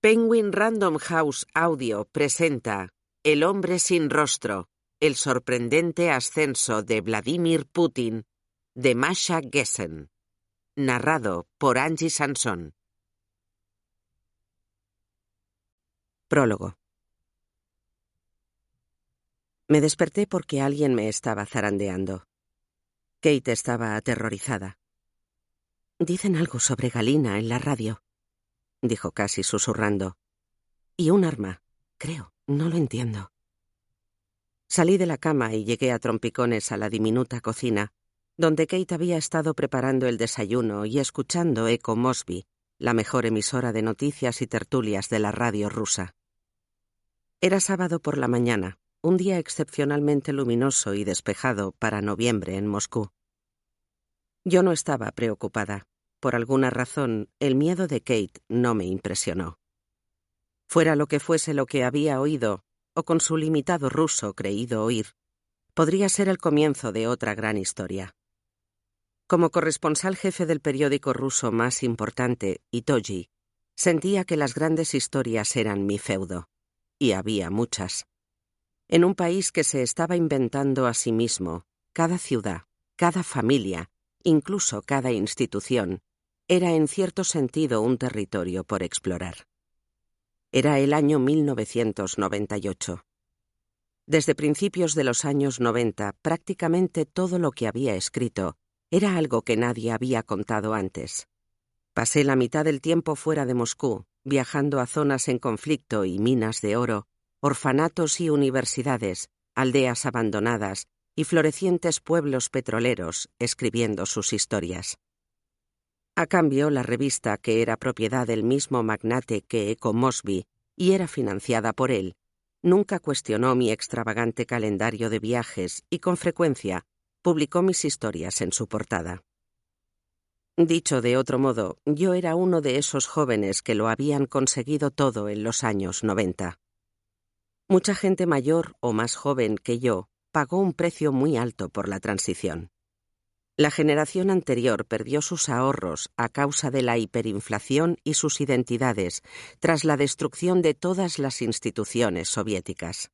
Penguin Random House Audio presenta El hombre sin rostro, el sorprendente ascenso de Vladimir Putin, de Masha Gessen. Narrado por Angie Sansón. Prólogo. Me desperté porque alguien me estaba zarandeando. Kate estaba aterrorizada. «Dicen algo sobre Galina en la radio», dijo casi susurrando. «Y un arma, creo, no lo entiendo». Salí de la cama y llegué a trompicones a la diminuta cocina, donde Kate había estado preparando el desayuno y escuchando Echo Mosby, la mejor emisora de noticias y tertulias de la radio rusa. Era sábado por la mañana, un día excepcionalmente luminoso y despejado para noviembre en Moscú. Yo no estaba preocupada. Por alguna razón, el miedo de Kate no me impresionó. Fuera lo que fuese lo que había oído, o con su limitado ruso creído oír, podría ser el comienzo de otra gran historia. Como corresponsal jefe del periódico ruso más importante, Itoji, sentía que las grandes historias eran mi feudo, y había muchas. En un país que se estaba inventando a sí mismo, cada ciudad, cada familia, incluso cada institución, era en cierto sentido un territorio por explorar. Era el año 1998. Desde principios de los años 90, prácticamente todo lo que había escrito era algo que nadie había contado antes. Pasé la mitad del tiempo fuera de Moscú, viajando a zonas en conflicto y minas de oro, orfanatos y universidades, aldeas abandonadas y florecientes pueblos petroleros, escribiendo sus historias. A cambio, la revista, que era propiedad del mismo magnate que Echo Mosby y era financiada por él, nunca cuestionó mi extravagante calendario de viajes y, con frecuencia, publicó mis historias en su portada. Dicho de otro modo, yo era uno de esos jóvenes que lo habían conseguido todo en los años 90. Mucha gente mayor o más joven que yo pagó un precio muy alto por la transición. La generación anterior perdió sus ahorros a causa de la hiperinflación y sus identidades tras la destrucción de todas las instituciones soviéticas.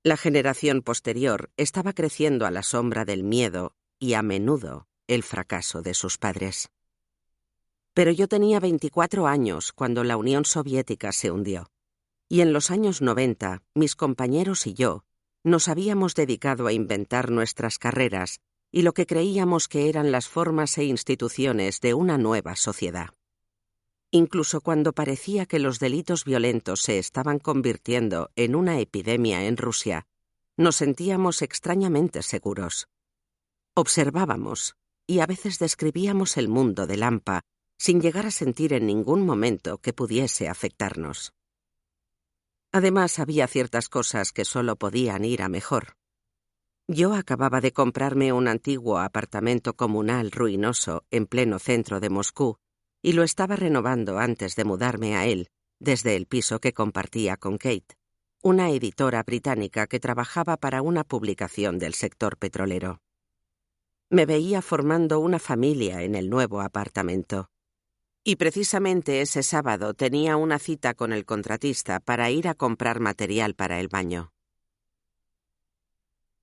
La generación posterior estaba creciendo a la sombra del miedo y, a menudo, el fracaso de sus padres. Pero yo tenía 24 años cuando la Unión Soviética se hundió, y en los años 90, mis compañeros y yo nos habíamos dedicado a inventar nuestras carreras y lo que creíamos que eran las formas e instituciones de una nueva sociedad. Incluso cuando parecía que los delitos violentos se estaban convirtiendo en una epidemia en Rusia, nos sentíamos extrañamente seguros. Observábamos y a veces describíamos el mundo de Lampa sin llegar a sentir en ningún momento que pudiese afectarnos. Además, había ciertas cosas que solo podían ir a mejor. Yo acababa de comprarme un antiguo apartamento comunal ruinoso en pleno centro de Moscú y lo estaba renovando antes de mudarme a él, desde el piso que compartía con Kate, una editora británica que trabajaba para una publicación del sector petrolero. Me veía formando una familia en el nuevo apartamento. Y precisamente ese sábado tenía una cita con el contratista para ir a comprar material para el baño.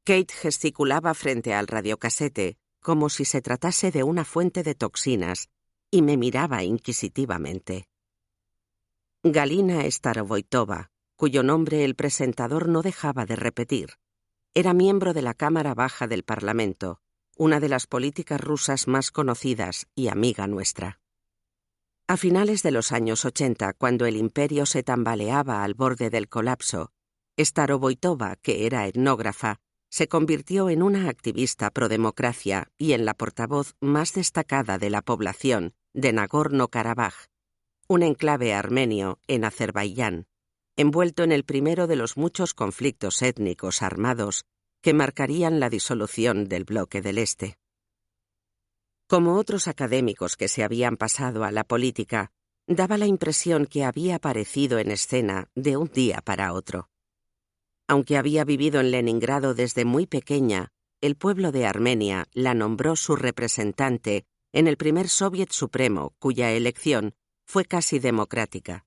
Kate gesticulaba frente al radiocasete como si se tratase de una fuente de toxinas y me miraba inquisitivamente. Galina Starovoitova, cuyo nombre el presentador no dejaba de repetir, era miembro de la Cámara Baja del Parlamento, una de las políticas rusas más conocidas y amiga nuestra. A finales de los años 80, cuando el imperio se tambaleaba al borde del colapso, Starovoitova, que era etnógrafa, se convirtió en una activista prodemocracia y en la portavoz más destacada de la población de Nagorno-Karabaj, un enclave armenio en Azerbaiyán, envuelto en el primero de los muchos conflictos étnicos armados que marcarían la disolución del bloque del Este. Como otros académicos que se habían pasado a la política, daba la impresión que había aparecido en escena de un día para otro. Aunque había vivido en Leningrado desde muy pequeña, el pueblo de Armenia la nombró su representante en el primer Soviet Supremo, cuya elección fue casi democrática.